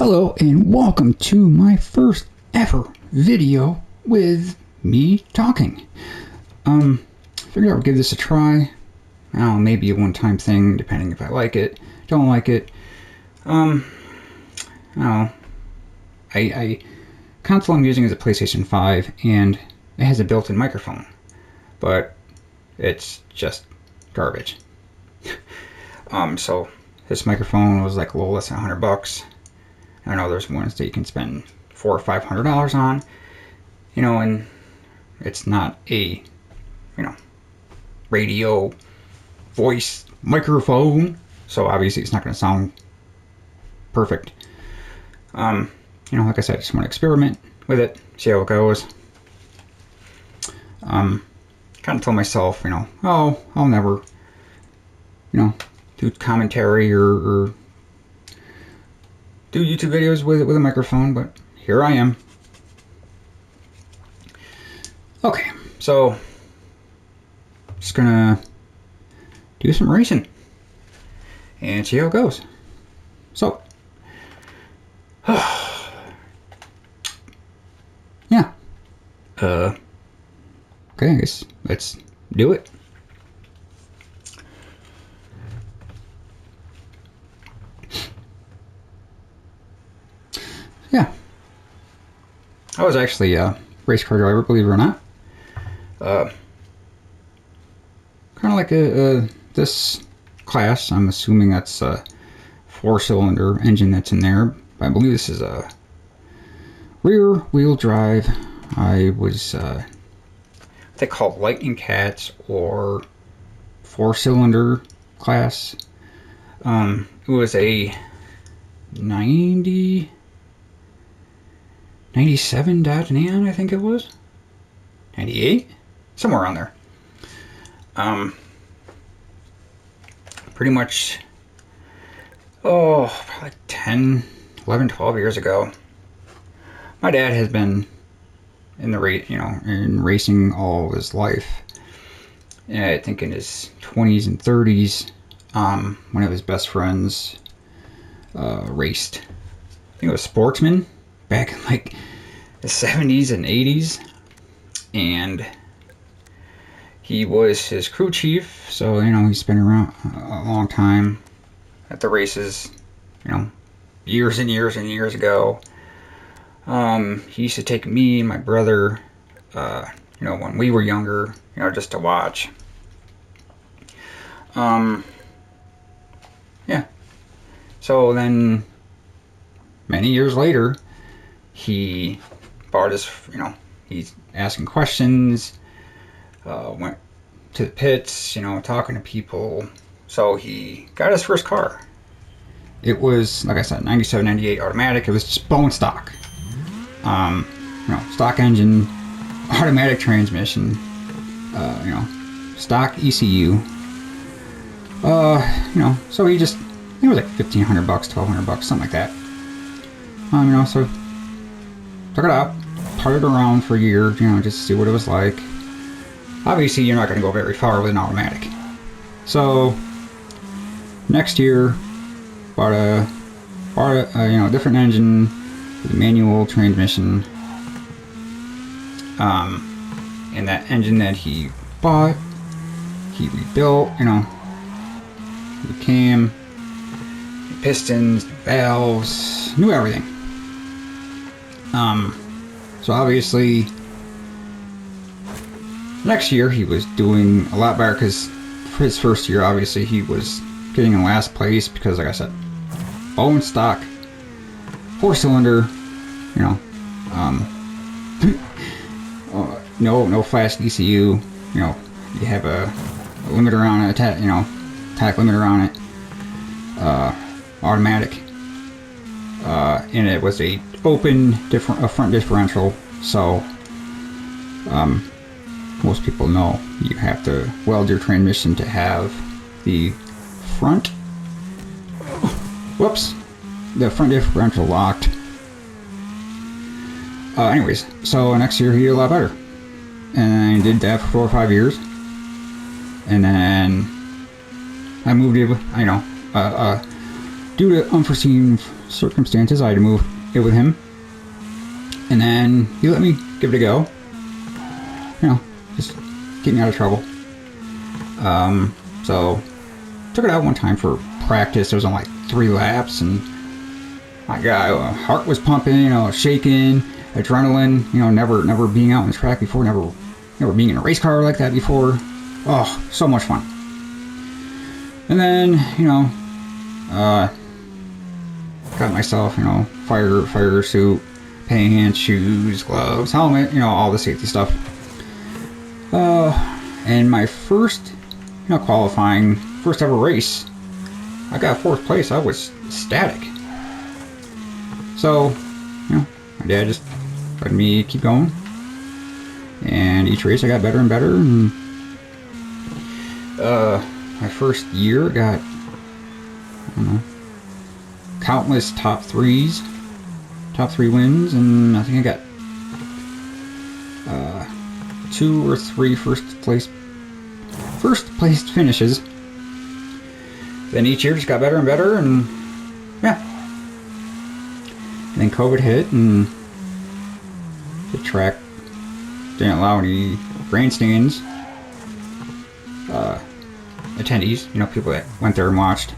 Hello and welcome to my first ever video with me talking. Figured I would give this a try. I don't know, maybe a one-time thing, depending if I like it, don't like it. I don't know. Console I'm using is a PlayStation 5, and it has a built-in microphone, but it's just garbage. So this microphone was like a little less than $100. I know there's ones that you can spend $400 or $500 on, and it's not a, radio voice microphone, so obviously it's not going to sound perfect. Like I said, I just want to experiment with it, see how it goes. Kind of told myself, I'll never, do commentary or do YouTube videos with a microphone, but here I am. Okay, so just gonna do some racing and see how it goes. So, yeah. Okay, I guess let's do it. Yeah, I was actually a race car driver, believe it or not. Kind of like this class. I'm assuming that's a 4-cylinder engine that's in there. I believe this is a rear wheel drive. I was what they call Lightning Cats or 4-cylinder class. It was a 97 Dodge Neon, I think it was. 98? Somewhere around there. Pretty much, probably 10, 11, 12 years ago. My dad has been in the in racing all of his life. And I think in his 20s and 30s, one of his best friends raced. I think it was Sportsman back in like the 70s and 80s, and he was his crew chief, so he's been around a long time at the races, years and years and years ago. He used to take me and my brother, when we were younger, just to watch. Yeah. So then many years later, he bought his, he's asking questions, went to the pits, talking to people. So he got his first car. It was, like I said, 97, 98 automatic. It was just bone stock. Stock engine, automatic transmission, stock ECU. So he just, it was like $1,500, $1,200, something like that. So took it out, parted around for a year, just to see what it was like. Obviously, you're not going to go very far with an automatic. So next year, bought a different engine with a manual transmission. And that engine that he bought, he rebuilt. The cam, the pistons, the valves, knew everything. So obviously, next year he was doing a lot better, because for his first year, obviously, he was getting in last place because, like I said, bone stock, 4-cylinder, no flash ECU, you have a limiter on it, attack limiter on it, automatic, and it was a open front differential, so most people know you have to weld your transmission to have the front differential locked. Anyways, so next year he did a lot better, and I did that for 4 or 5 years, and then I moved it, due to unforeseen circumstances, I had to move it with him. And then he let me give it a go. You know, just get me out of trouble. So took it out one time for practice. It was on like 3 laps, and my God, heart was pumping, you know, shaking, adrenaline, you know, never being out on the track before, never being in a race car like that before. Oh, so much fun. And then, you know, got myself, you know, fire suit, pants, shoes, gloves, helmet, you know, all the safety stuff. And my first, you know, qualifying, first ever race, I got 4th place. I was ecstatic. So, you know, my dad just let me keep going. And each race I got better and better. And my first year got, I don't know, countless top 3 wins, and I think I got 2 or 3 first place finishes. Then each year just got better and better, and yeah. And then COVID hit, and the track didn't allow any grandstands. Attendees, you know, people that went there and watched,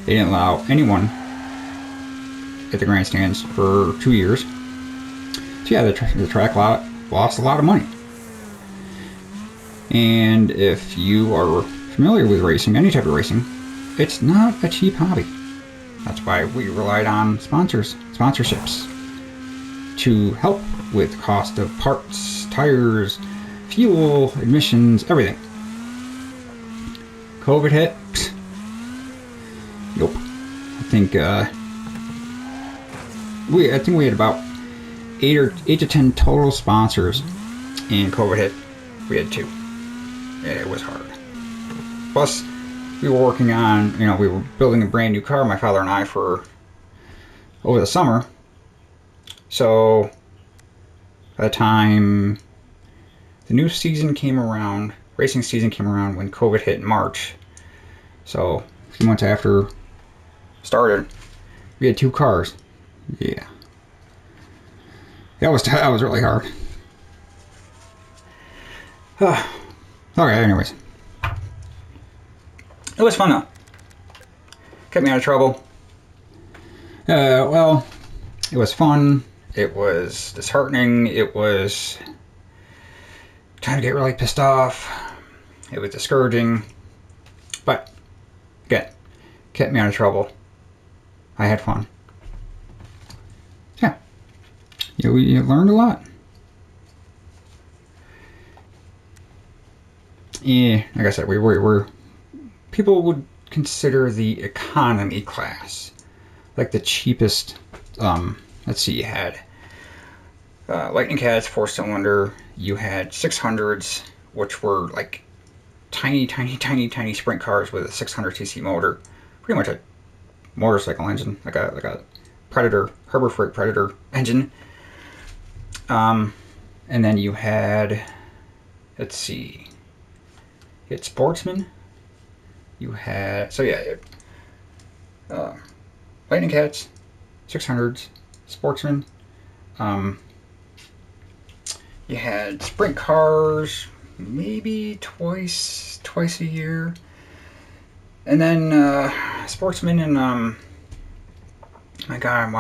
they didn't allow anyone at the grandstands for 2 years. So yeah, the track lot lost a lot of money. And if you are familiar with racing, any type of racing, it's not a cheap hobby. That's why we relied on sponsorships to help with cost of parts, tires, fuel, admissions, everything. COVID hit. Nope. I think we had about 8 to 10 total sponsors, and COVID hit. We had 2. Yeah, it was hard. Plus, we were working on, you know, we were building a brand new car, my father and I, for over the summer. So by the time the new season came around, racing season came around when COVID hit in March. So a few months after started, we had 2 cars. Yeah. That was really hard. Okay, anyways. It was fun though. Kept me out of trouble. Well, it was fun. It was disheartening. It was trying to get really pissed off. It was discouraging. But, again, kept me out of trouble. I had fun. Yeah. You learned a lot. Yeah, like I said, we're people would consider the economy class like the cheapest. Let's see, you had Lightning Cats 4-cylinder. You had 600s, which were like tiny sprint cars with a 600cc motor, pretty much a motorcycle engine, like a Predator, Harbor Freight Predator engine. And then you had, let's see, you had Sportsman. You had, so yeah, Lightning Cats, 600s, Sportsman. You had sprint cars, maybe twice a year. And then Sportsman and my God,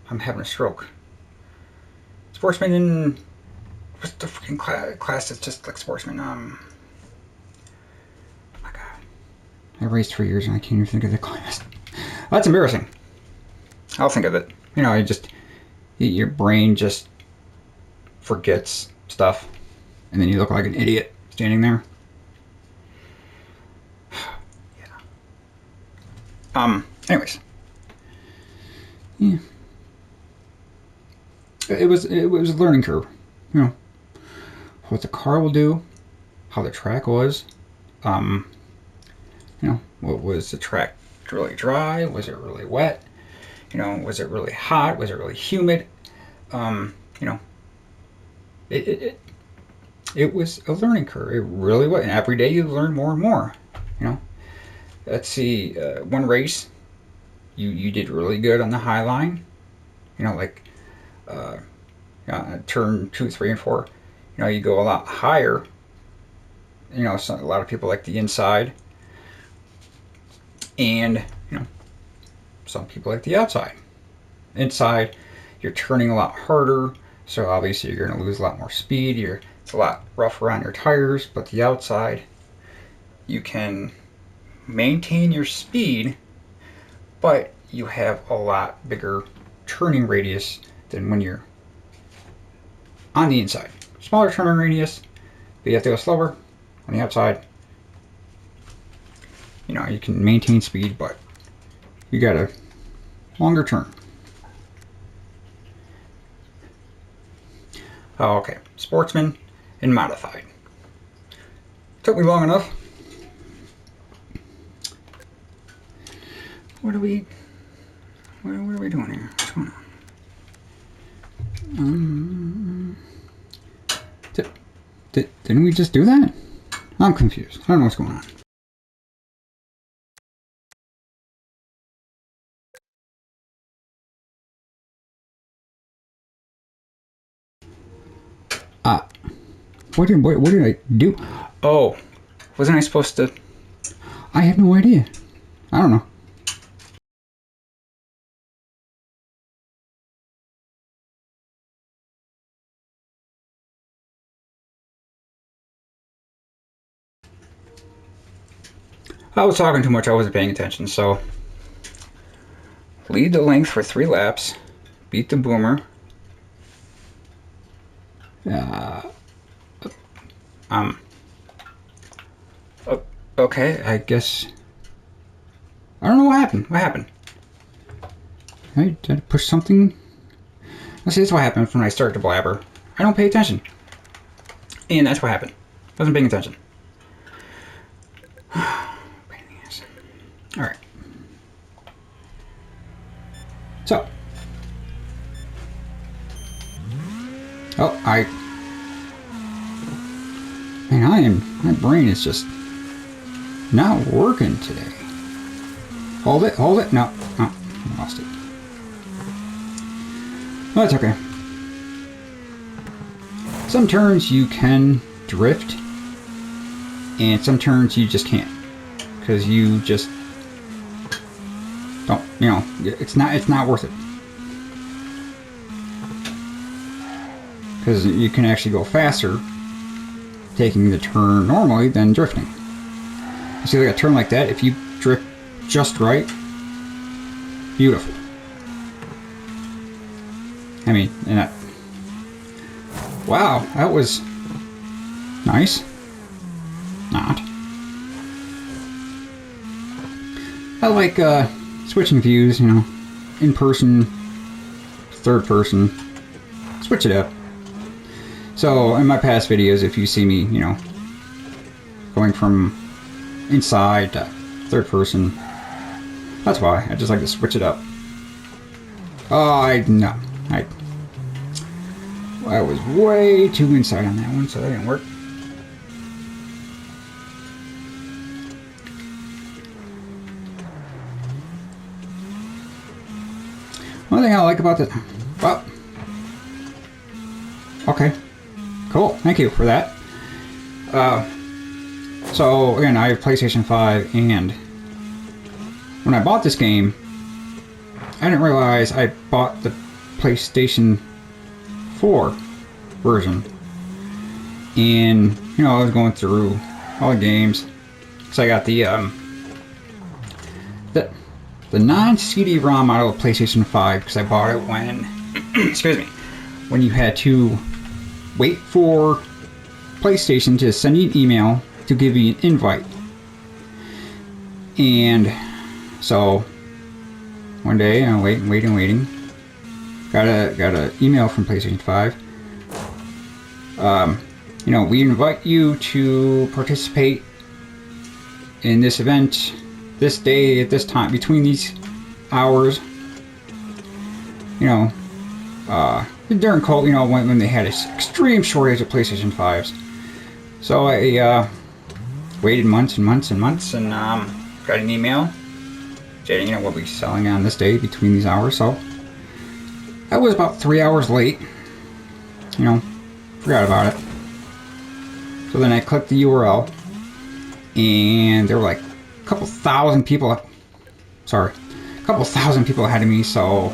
I'm having a stroke. Sportsman and what's the freaking class that's just like Sportsman? My God, I raced for years and I can't even think of the class. Well, that's embarrassing. I'll think of it. You know, your brain just forgets stuff, and then you look like an idiot standing there. Yeah. Anyways. Yeah. It was a learning curve. You know, what the car will do, how the track was. You know, what was the track really dry? Was it really wet? You know, was it really hot? Was it really humid? You know, it was a learning curve. It really was. And every day you learn more and more. You know, let's see, one race you did really good on the high line. You know, like turn 2, 3, and 4. You know, you go a lot higher. You know, a lot of people like the inside, and you know, some people like the outside. Inside, you're turning a lot harder, so obviously you're going to lose a lot more speed. It's a lot rougher on your tires, but the outside, you can maintain your speed, but you have a lot bigger turning radius than when you're on the inside. Smaller turning radius, but you have to go slower on the outside. You know, you can maintain speed, but you got a longer turn. Oh, okay. Sportsman and modified. Took me long enough. What are we doing here? What's going on? Didn't we just do that? I'm confused. I don't know what's going on. What did I do? Oh, wasn't I supposed to? I have no idea. I don't know. I was talking too much. I wasn't paying attention. So, lead the length for 3 laps. Beat the boomer. Okay, I guess. I don't know what happened. What happened? Did I push something? Let's see, that's what happens when I start to blabber. I don't pay attention. And that's what happened. I wasn't paying attention. Alright. So. Oh, Man, my brain is just not working today. Hold it. No, I lost it. Well, that's okay. Some turns you can drift, and some turns you just can't, because you just don't. You know, it's not worth it, because you can actually go faster taking the turn normally than drifting. You see, like a turn like that, if you drift just right, beautiful. I mean, and that. Wow, that was nice. Not. I like switching views, you know, in person, third person, switch it up. So in my past videos, if you see me, you know, going from inside to third person, that's why. I just like to switch it up. Oh, I was way too inside on that one, so that didn't work. One thing I like about this... Well... Okay. Cool. Thank you for that. So, again, I have PlayStation 5, and when I bought this game, I didn't realize I bought the PlayStation 4 version. And, you know, I was going through all the games. So I got the non-CD-ROM model of PlayStation 5, because I bought it when, excuse me, when you had to wait for PlayStation to send you an email to give you an invite. And so one day I'm waiting. Got a email from PlayStation 5. You know, we invite you to participate in this event this day at this time between these hours. You know, during COVID, you know, when they had an extreme shortage of PlayStation 5s. So I waited months and got an email stating, you know, we'll be selling on this day between these hours. So I was about 3 hours late. You know, forgot about it. So then I clicked the URL, and there were like a couple thousand people ahead of me, so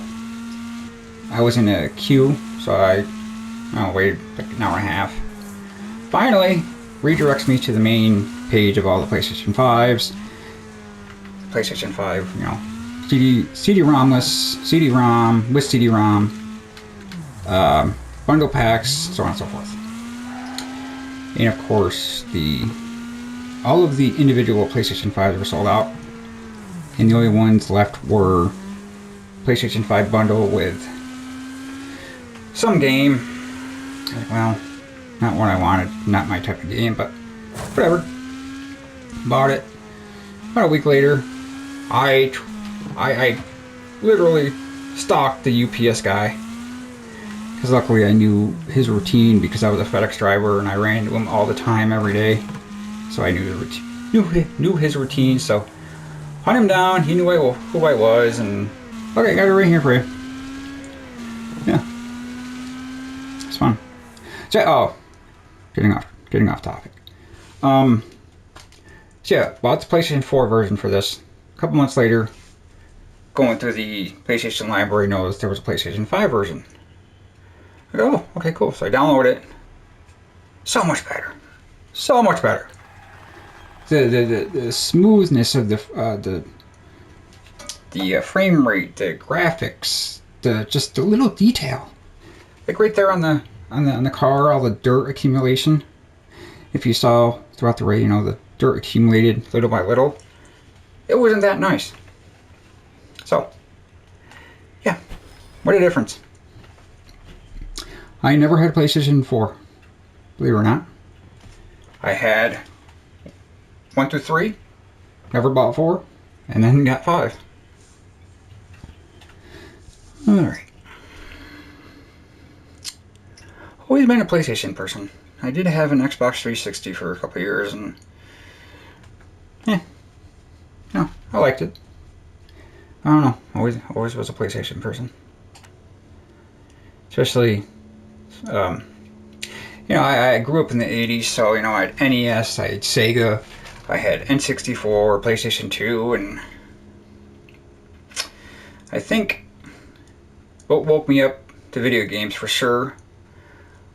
I was in a queue, so I waited like an hour and a half. Finally, redirects me to the main page of all the PlayStation 5s. PlayStation 5, you know, CD-ROM-less, CD-ROM, with CD-ROM, bundle packs, so on and so forth. And of course, all of the individual PlayStation 5s were sold out, and the only ones left were PlayStation 5 bundle with some game. Well, not what I wanted, not my type of game, but whatever. Bought it. About a week later, I literally stalked the UPS guy, because luckily I knew his routine because I was a FedEx driver and I ran into him all the time every day, so I knew his routine. So hunt him down. He knew who I was, and okay, I got it right here for you. Yeah, it's fun. So, getting off topic. So yeah, bought the PlayStation 4 version for this. A couple months later, going through the PlayStation library, noticed there was a PlayStation 5 version. I go, oh, okay, cool. So I download it. So much better. So much better. The smoothness of the frame rate, the graphics, just the little detail. Like right there on the car, all the dirt accumulation. If you saw throughout the race, you know, the dirt accumulated little by little. It wasn't that nice. So, yeah, what a difference. I never had a PlayStation 4, believe it or not. I had 1 through 3, never bought 4, and then got 5. Alright. Always been a PlayStation person. I did have an Xbox 360 for a couple of years, and no, I liked it. I don't know. Always was a PlayStation person. Especially, you know, I grew up in the 80s, so, you know, I had NES, I had Sega, I had N64, PlayStation 2, and I think what woke me up to video games for sure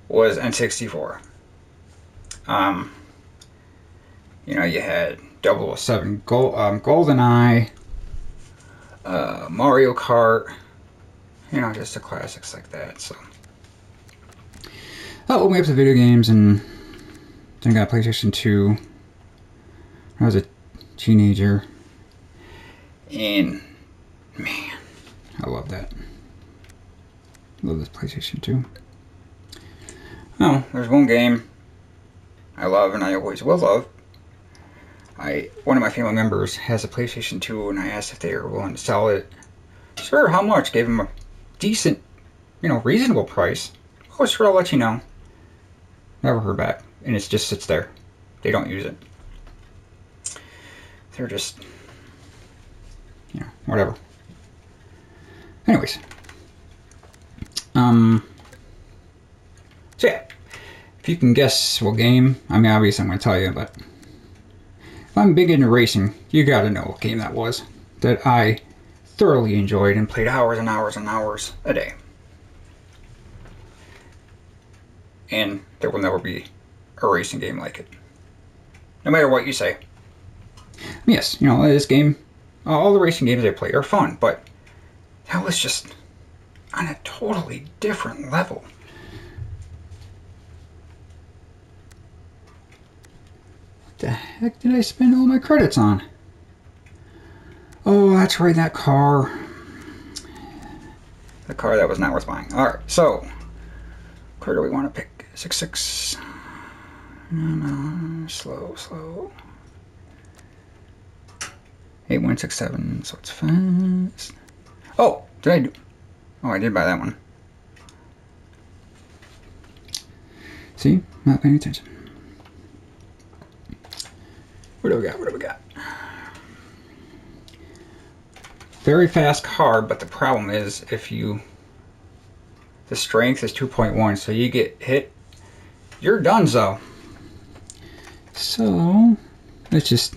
was N64. You know, you had 007 GoldenEye, Mario Kart, you know, just the classics like that. So that woke me up to video games, and then got a PlayStation 2 when I was a teenager, and man, I love that. I love this PlayStation 2. Oh, there's one game I love and I always will love. One of my family members has a PlayStation 2, and I asked if they were willing to sell it. Sure, how much? Gave him a decent, you know, reasonable price. Oh, sure, I'll let you know. Never heard back, and it just sits there. They don't use it. They're just, you know, whatever. Anyways, so yeah, if you can guess what game, I mean, obviously I'm going to tell you, but if I'm big into racing, you got to know what game that was that I thoroughly enjoyed and played hours and hours and hours a day. And there will never be a racing game like it, no matter what you say. Yes, you know, this game, all the racing games I play are fun, but that was just on a totally different level. What the heck did I spend all my credits on? Oh, that's right, that car. The car that was not worth buying. Alright, so, what car do we want to pick? 66. No, slow. 8167, so it's fast. Oh, I did buy that one. See? Not paying attention. What do we got? very fast car, but the problem is the strength is 2.1, so you get hit, you're donezo. So let's just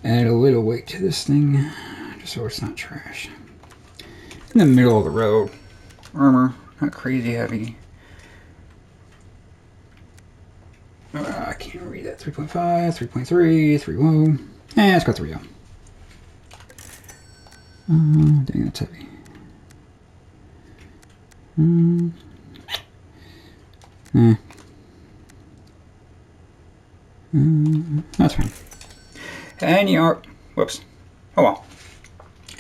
add a little weight to this thing, just so it's not trash. In the middle of the road, armor, not crazy heavy. I can't read that. 3.5, 3.3, 3.0. Let's go 3.0. Dang, that's heavy. That's fine. And you are, whoops. Oh well.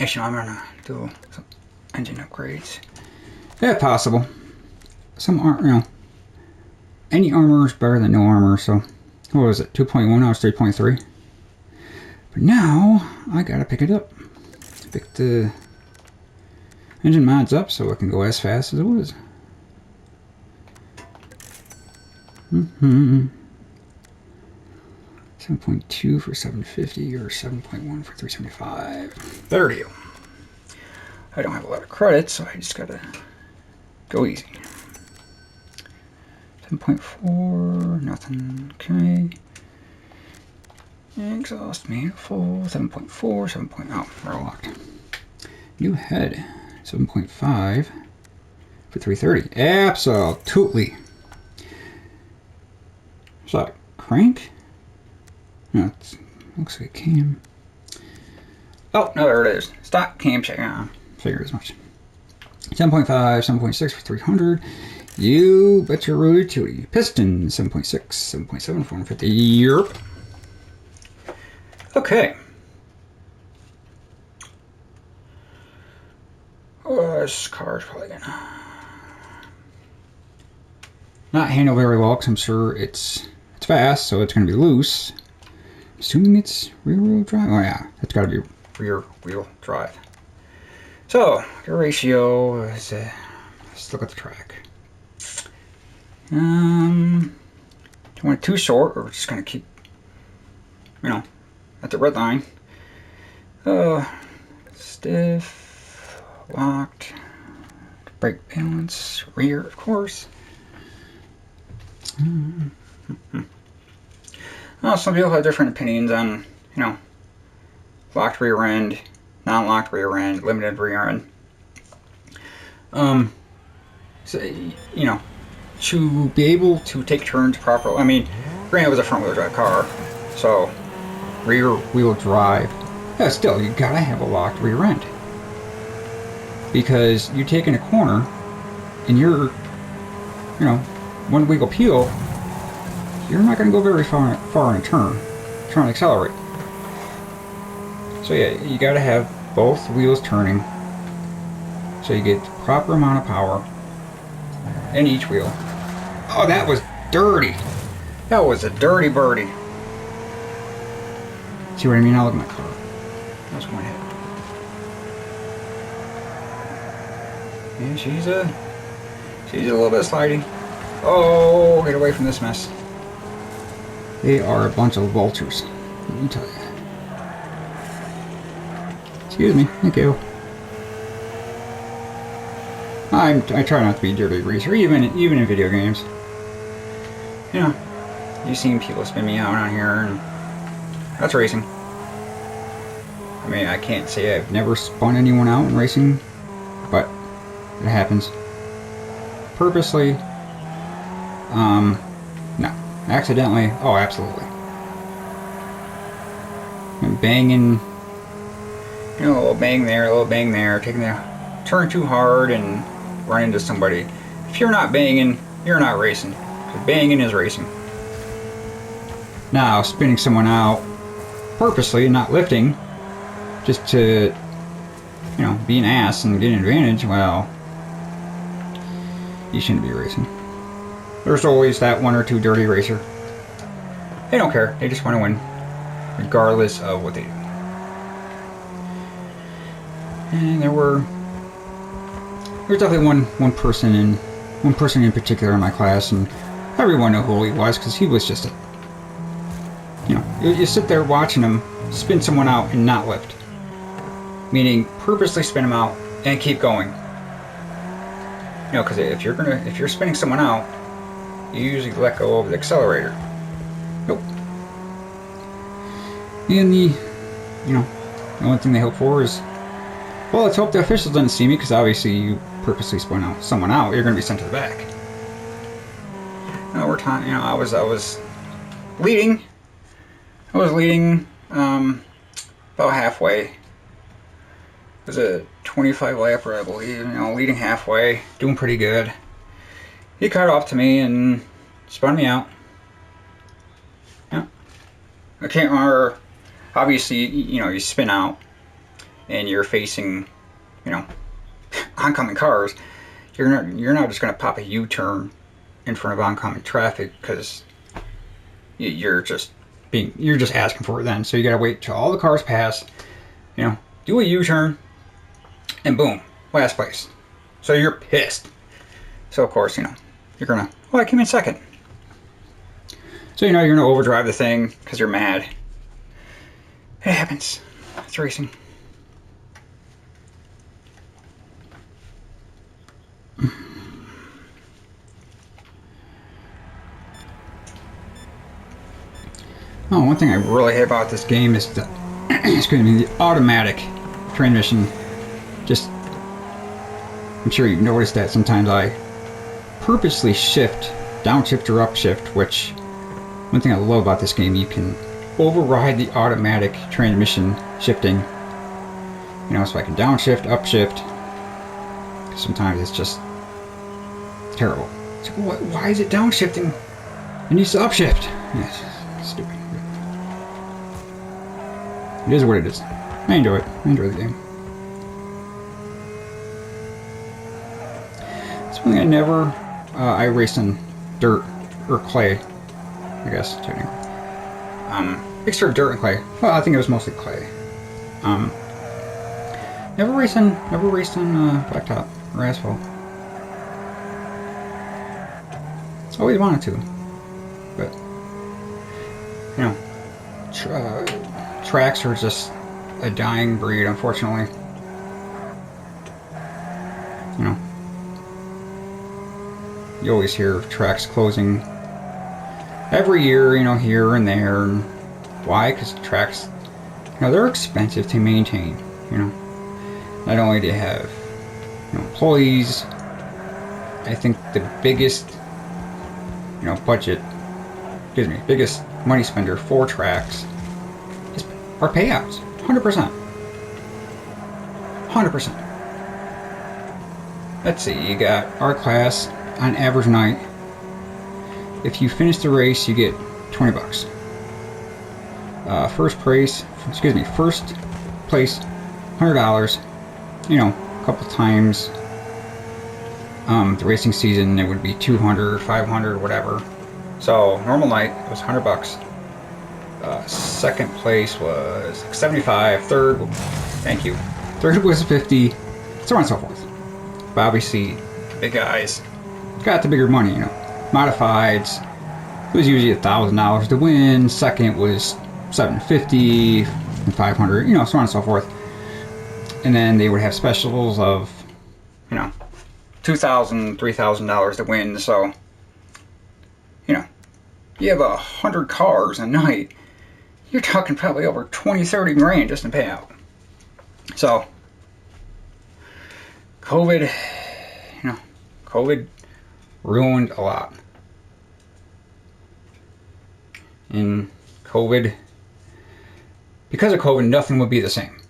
Actually, I'm gonna do some engine upgrades. Yeah, possible. Some aren't, you know. Any armor is better than no armor, so. What was it? 2.1, now it's 3.3. But now, I gotta pick it up. Pick the engine mods up so it can go as fast as it was. 7.2 for 750 or 7.1 for 375. Better deal. I don't have a lot of credits, so I just gotta go easy. 7.4, nothing. Okay. Exhaust manifold, 7.4, 7.0. We're locked. New head, 7.5 for 330. Absolutely. Is that crank? No, it looks like a cam. Oh, no, there it is. Stock cam check. Figured as much. 7.5, 7.6 for 300. You bet your rooted tootie. Piston, 7.6, 7.7, 450. Yep. Okay. Oh, this car is probably gonna not handle very well because I'm sure it's fast, so it's gonna be loose. Assuming it's rear wheel drive. Oh yeah, it's gotta be rear wheel drive. So your ratio is let's look at the track. Do you want it too short, or we're just gonna keep, you know, at the red line? Stiff, locked, brake balance, rear, of course. Well, some people have different opinions on, you know, locked rear end, non-locked rear end, limited rear end. So, you know, to be able to take turns properly. I mean, granted it was a front wheel drive car, so rear wheel drive. Yeah, still, you gotta have a locked rear end. Because you take in a corner, and you're, you know, one wiggle peel, you're not going to go very far in a turn, trying to accelerate. So yeah, you got to have both wheels turning, so you get the proper amount of power in each wheel. Oh, that was dirty. That was a dirty birdie. See what I mean? Now look at my car. That's one hit. Yeah, she's a little bit slidey. Oh, get away from this mess. They are a bunch of vultures, let me tell you. Excuse me, thank you. I try not to be a dirty racer, even in video games. You know, you've seen people spin me out on here, and that's racing. I mean, I can't say I've never spun anyone out in racing, but it happens. Purposely, no. Accidentally, oh, absolutely. And banging, you know, a little bang there, taking the turn too hard and run into somebody. If you're not banging, you're not racing. Because banging is racing. Now, spinning someone out purposely, not lifting, just to, you know, be an ass and get an advantage, well, you shouldn't be racing. There's always that one or two dirty racer. They don't care. They just want to win, regardless of what they do. And there was definitely one person in particular in my class, and everyone knew who he was because he was just a, you know, you sit there watching him spin someone out and not lift. meaning purposely spin them out and keep going. Because if you're spinning someone out, you usually let go of the accelerator. Nope. And the only thing they hope for is, well, let's hope the officials didn't see me, because obviously you purposely spun someone out, you're going to be sent to the back. Over time, I was leading. I was leading about halfway. It was a 25 lapper, I believe. Leading halfway, doing pretty good. He cut off to me and spun me out. Yeah. I can't remember. Obviously, you spin out and you're facing, oncoming cars. You're not just going to pop a U-turn in front of oncoming traffic, because you're just asking for it then. So you got to wait till all the cars pass, do a U-turn, and boom, last place. So you're pissed. So of course, you're gonna, I came in second. So you're gonna overdrive the thing because you're mad. It happens. It's racing. Oh, one thing I really hate about this game is the the automatic transmission. Just, I'm sure you've noticed that sometimes I purposely shift, downshift or upshift, which, one thing I love about this game, you can override the automatic transmission shifting. So I can downshift, upshift. Sometimes it's just terrible. It's like, why is it downshifting? It needs to upshift. Yes, stupid. It is what it is. I enjoy it. I enjoy the game. It's one thing I race in dirt or clay, I guess, technically. Mixture of dirt and clay. Well, I think it was mostly clay. Never raced on blacktop or asphalt. Always wanted to, but tracks are just a dying breed, unfortunately. You always hear of tracks closing every year, here and there. And why? Because tracks, they're expensive to maintain. Not only do you have employees, I think the biggest biggest money spender for tracks are payouts. 100%. 100%. Let's see, you got our class on average night. If you finish the race, you get $20. First place, $100. A couple times the racing season, it would be 200, 500, whatever. So normal night it was $100. Second place was 75. Third was 50. So on and so forth. But obviously, big guys got the bigger money. Modifieds. It was usually $1,000 to win. Second was $750 and $500. So on and so forth. And then they would have specials of $2,000, $3,000 to win. So you have 100 cars a night, you're talking probably over 20, 30 grand just in payout. So COVID ruined a lot. And because of COVID, nothing would be the same.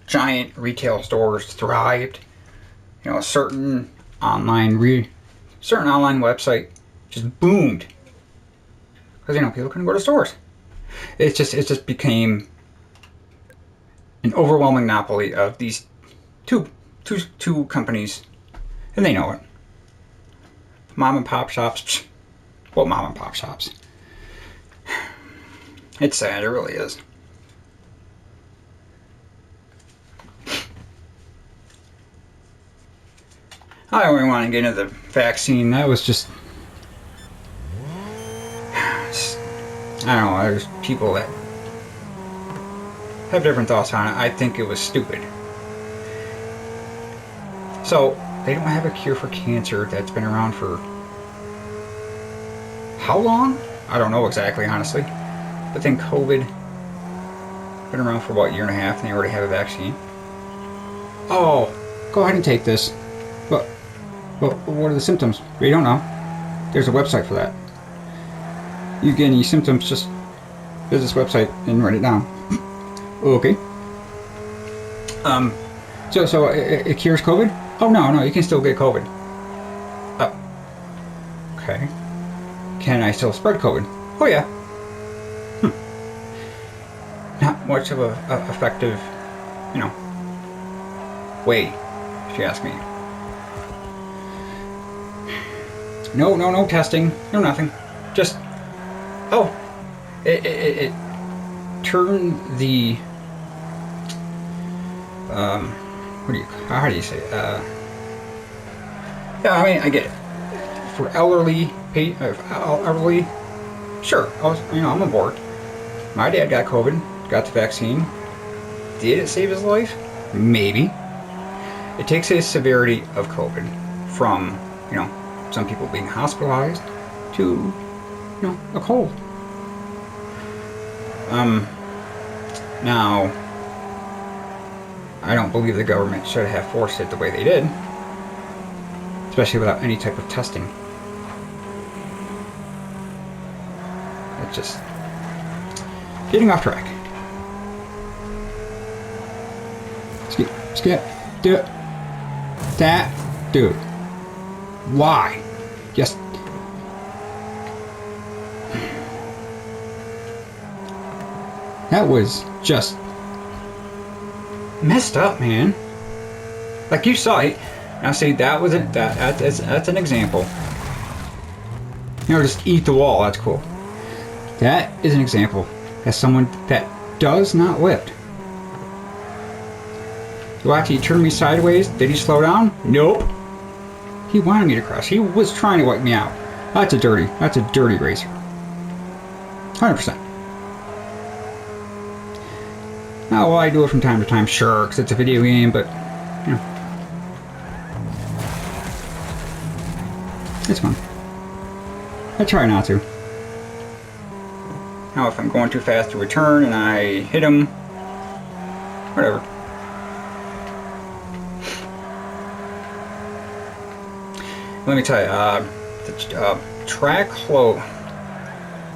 Giant retail stores thrived. Certain online website just boomed because people couldn't go to stores. It just became an overwhelming monopoly of these two companies, and they know it. Mom and pop shops. Well, mom and pop shops. It's sad. It really is. I don't really want to get into the vaccine. That was just I don't know. There's people that have different thoughts on it. I think it was stupid. So, they don't have a cure for cancer that's been around for how long? I don't know exactly, honestly. But then COVID been around for about a year and a half, and they already have a vaccine. Oh, go ahead and take this. But what are the symptoms? We don't know. There's a website for that. You get any symptoms, just visit this website and write it down. Okay. So it cures COVID? Oh no, you can still get COVID. Okay. Can I still spread COVID? Oh yeah. Not much of a effective, way, if you ask me. No testing, no nothing. Just, it turned the, how do you say it? Yeah, I mean, I get it. For elderly, sure, I'm on board. My dad got COVID, got the vaccine. Did it save his life? Maybe. It takes a severity of COVID from, some people being hospitalized to, a cold. Now, I don't believe the government should have forced it the way they did, especially without any type of testing. It's just getting off track. Skip. Do it. That. Dude. Why? Just. That was just messed up, man. Like you saw it. Now see, that's an example. Just eat the wall. That's cool. That is an example as someone that does not lift. So after he turned me sideways, did he slow down? Nope. He wanted me to crash. He was trying to wipe me out. That's a dirty racer. 100%. Now, will I do it from time to time? Sure, because it's a video game, but, it's fun. I try not to. Now, if I'm going too fast to return and I hit him, whatever. Let me tell you, the track flow,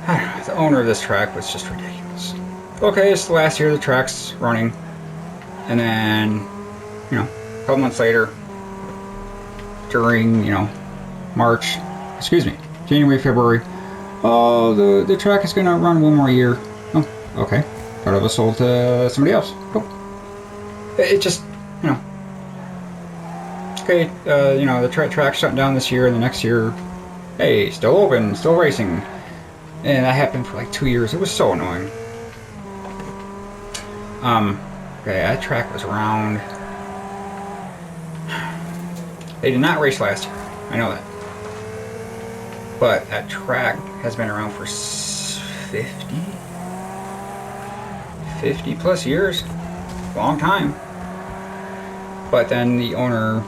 the owner of this track was just ridiculous. Okay, it's the last year the track's running, and then, a couple months later, during, January, February, the track is going to run one more year. Oh, okay. Thought it was sold to somebody else. Cool. It just, okay, the track's shut down this year, and the next year, hey, still open, still racing. And that happened for like 2 years. It was so annoying. Okay, that track was around. They did not race last year. I know that. But that track has been around for 50 plus years. Long time. But then the owner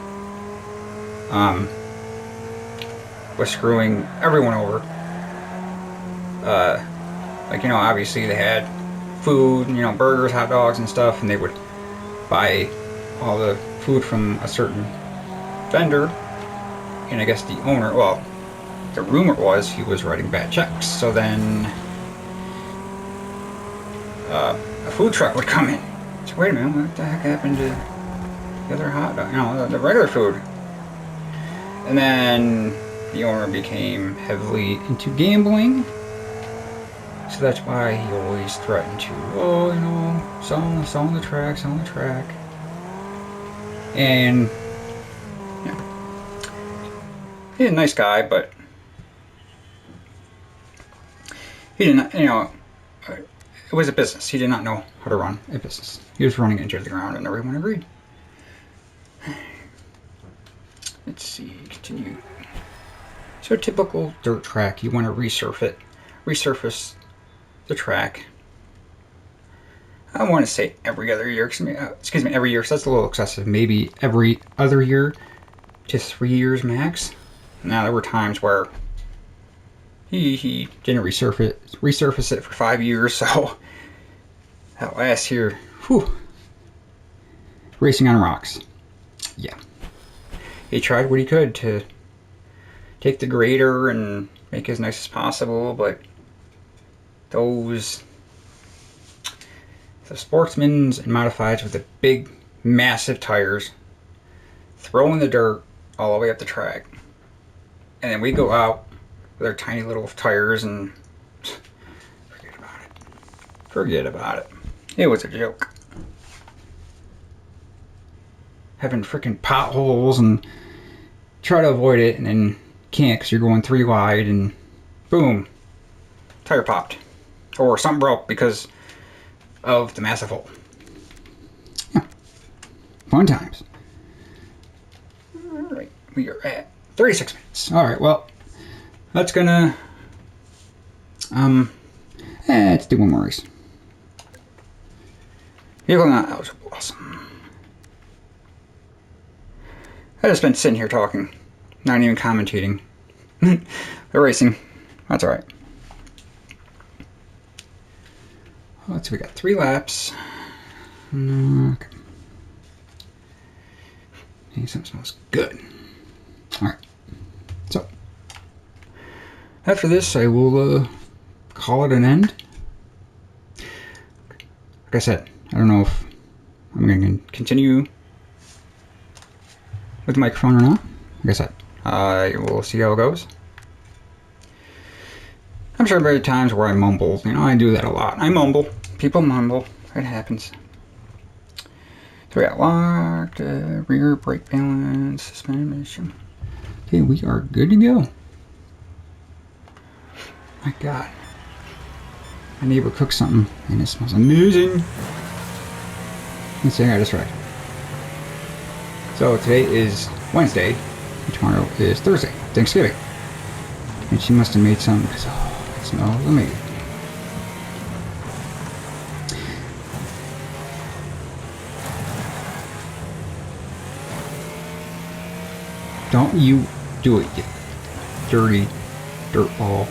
was screwing everyone over. Obviously they had food, burgers, hot dogs and stuff, and they would buy all the food from a certain vendor, and I guess the owner, the rumor was he was writing bad checks. So then a food truck would come in. So wait a minute, what the heck happened to the other hot dog, the regular food? And then the owner became heavily into gambling. So that's why he always threatened to, selling the track. And, he's a nice guy, but he did not, it was a business. He did not know how to run a business. He was running into the ground, and everyone agreed. Let's see, continue. So a typical dirt track, you want to resurface the track. I want to say every other year. Excuse me, every year. So that's a little excessive. Maybe every other year to 3 years max. Now there were times where he didn't resurface it for 5 years. So that last year, whew, racing on rocks. Yeah, he tried what he could to take the grader and make it as nice as possible, but the sportsmen's and modifieds with the big, massive tires throwing the dirt all the way up the track. And then we go out with our tiny little tires and forget about it. Forget about it. It was a joke. Having freaking potholes and try to avoid it and then can't because you're going 3 wide and boom, tire popped. Or something broke because of the massive hole. Yeah. Fun times. Alright, we are at 36 minutes. Alright, well, that's gonna... let's do one more race. Vehicle not eligible. Awesome. I just been sitting here talking. Not even commentating. They're racing. That's alright. Let's see, we got 3 laps. Okay. Hey, something smells good. Alright. So, after this, I will call it an end. Like I said, I don't know if I'm going to continue with the microphone or not. Like I said, we'll see how it goes. I'm sure there are times where I mumble. You know, I do that a lot. I mumble. People mumble. It happens. So we got locked, rear, brake balance, suspension. Okay, we are good to go. My God. My neighbor cooked something and it smells amazing. Let's see, I got distracted. So today is Wednesday, and tomorrow is Thursday, Thanksgiving. And she must have made some because it smells amazing. Don't you do it, you dirty dirtball.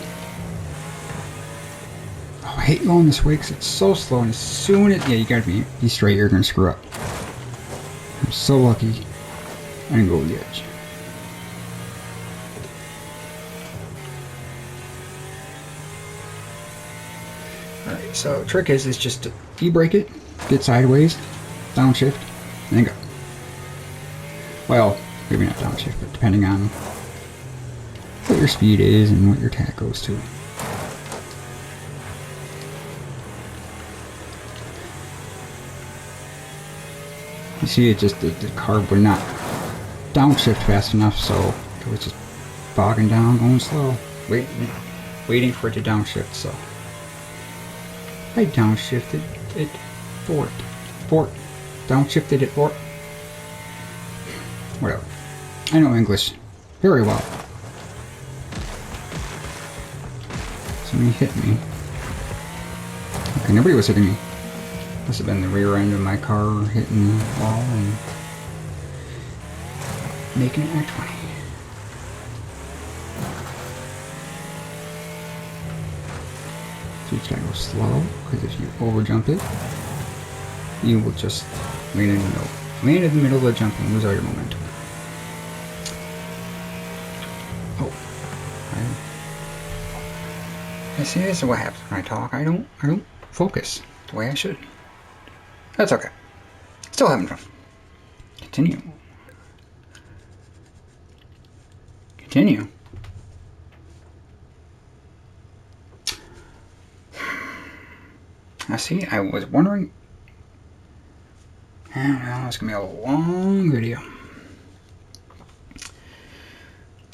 Oh, I hate going this way because it's so slow, and as soon as... Yeah, you gotta be straight, you're gonna screw up. I'm so lucky I didn't go over the edge. Alright, so the trick is just to e-brake it, get sideways, downshift, and then go. Well, maybe not downshift, but depending on what your speed is and what your tack goes to. You see, it just, the carb would not downshift fast enough, so it was just bogging down, going slow, waiting for it to downshift, so I downshifted it for it. Downshifted it for it. Whatever. I know English very well. Somebody hit me. Okay, nobody was hitting me. Must have been the rear end of my car hitting the wall and making it act funny. So you just gotta go slow, because if you over jump it, you will just land in the middle. Land in the middle of the jump and lose all your momentum. Oh. I see, this is what happens when I talk. I don't focus the way I should. That's okay. Still having fun. Continue. Continue. I see, I was wondering. Well, it's gonna be a long video.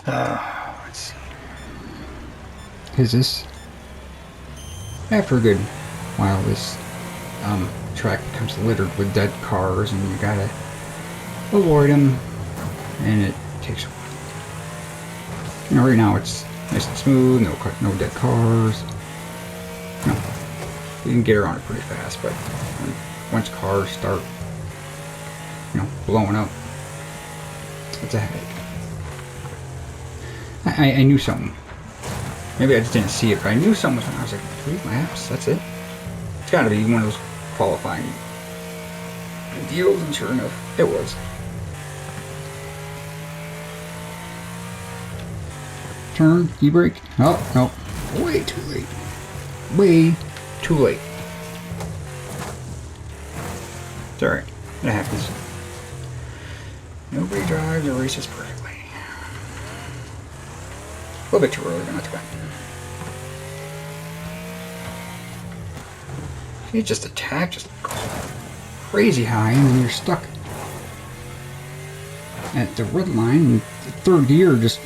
Let's see. Because this, after a good while, this track becomes littered with dead cars, and you gotta avoid them, and it takes a while. You know, right now it's nice and smooth, no dead cars. No, you can get around it pretty fast, but once cars start, you know, blowing up, it's a headache. I knew something. Maybe I just didn't see it, but I knew something was wrong. I was like, 3 laps? That's it? It's got to be one of those qualifying deals, and sure enough, it was. Turn, e-brake. Oh, no. Way too late. Way too late. It's alright. It happens. Nobody drives or races perfectly. A little bit too early, but not too bad. You just attack, just crazy high, and then you're stuck at the red line, and the third gear just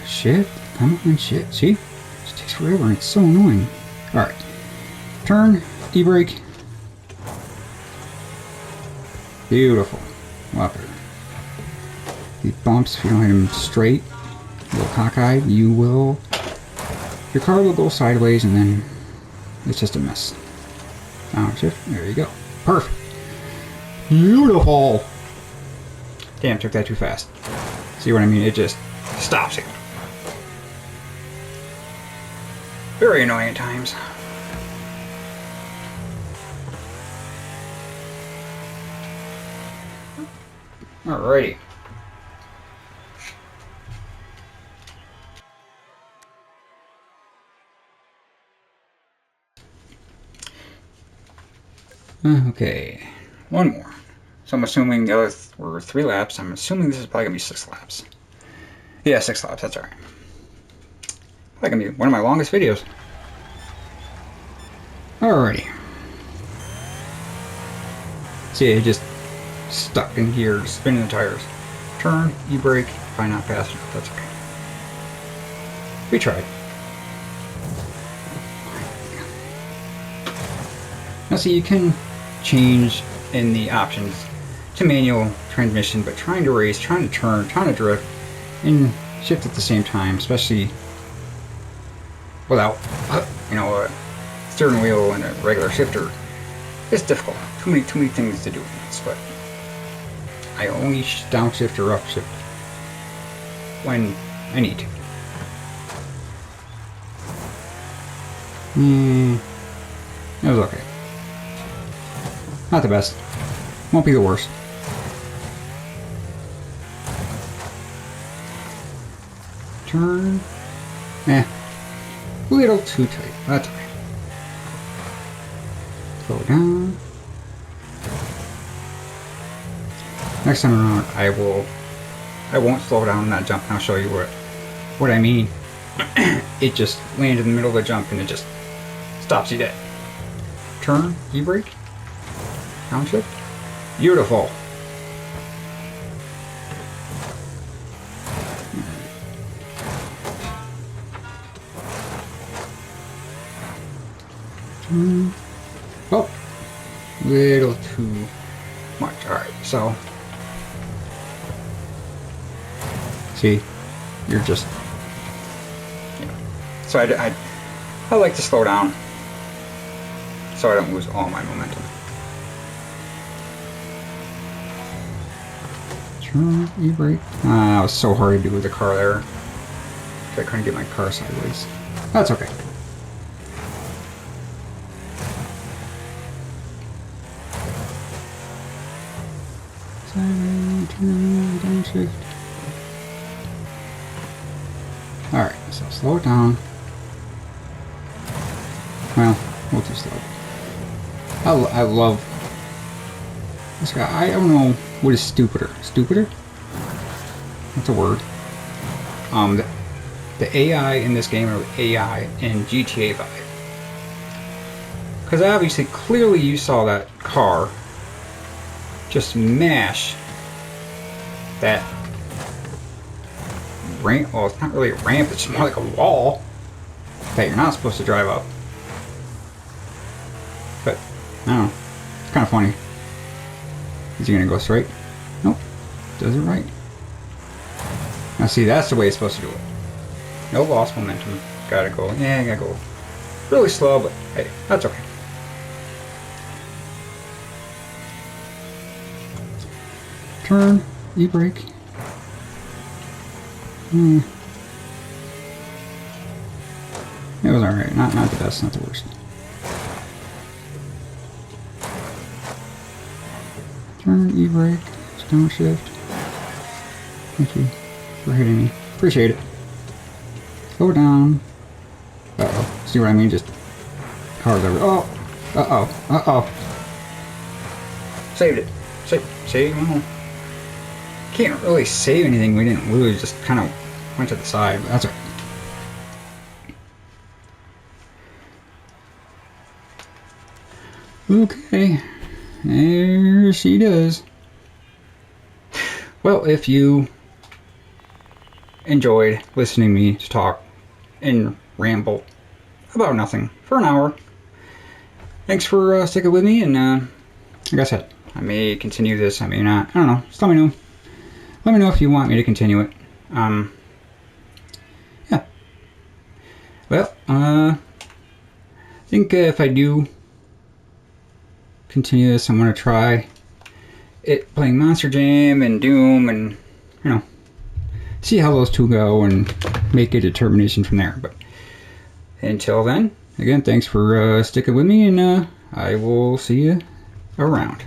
shit. Come on, shit. See? It just takes forever, and it's so annoying. Alright. Turn, e-brake. Beautiful. Well, these bumps, if you don't hit them straight, a little cockeyed, you will. Your car will go sideways, and then it's just a mess. Downshift. There you go. Perfect. Beautiful. Damn, took that too fast. See what I mean? It just stops it. Very annoying at times. Alrighty. Okay, one more. So I'm assuming the other were 3 laps. I'm assuming this is probably gonna be 6 laps. Yeah, 6 laps. That's alright. Probably gonna be one of my longest videos. Alrighty. See, it just stuck in here, spinning the tires. Turn, e-brake. Probably not fast enough. That's okay. We tried. Now, see, you can change in the options to manual transmission, but trying to race, trying to turn, trying to drift, and shift at the same time, especially without, you know, a steering wheel and a regular shifter, it's difficult. Too many things to do at once. But I only downshift or upshift when I need to. It was okay. Not the best. Won't be the worst. Turn. A little too tight. That's okay. Slow down. Next time around, I won't slow down on that jump, and I'll show you what I mean. It just landed in the middle of the jump, and it just stops you dead. Turn, e-brake. Downshift. Beautiful. Oh, little too much. Alright, so see, you're just, you know. So I like to slow down so I don't lose all my momentum. Turn, e-brake. It was so hard to do with the car there. I couldn't get my car sideways. That's okay. Downshift. Alright, so slow it down. Well, we'll too slow. I love this guy. I don't know what is stupider. Stupider? That's a word. The AI in this game or the AI in GTA 5. Because obviously, clearly you saw that car just mash that ramp. Well, it's not really a ramp, it's more like a wall that you're not supposed to drive up. But, I don't know. It's kind of funny. Is he going to go straight? Nope. Does it right. Now see, that's the way it's supposed to do it. No lost momentum. Gotta go. Yeah, I gotta go really slow, but hey, that's okay. turn, e-brake. It was alright, not the best, not the worst. Turn, e-brake, downshift. Thank you for hitting me. Appreciate it. Slow down. Uh-oh. See what I mean? Just cars over. Oh! Uh-oh. Uh-oh. Saved it. Save. Well, can't really save anything we didn't lose. Just kind of went to the side. But that's all right. Okay, there she does. Well, if you enjoyed listening to me talk and ramble about nothing for an hour, thanks for sticking with me, and like I said, I may continue this, I may not, I don't know, just let me know. Let me know if you want me to continue it. Yeah. Well, I think if I do continue this, I'm going to try it playing Monster Jam and Doom and, you know, see how those two go and make a determination from there. But until then, again, thanks for sticking with me, and I will see you around.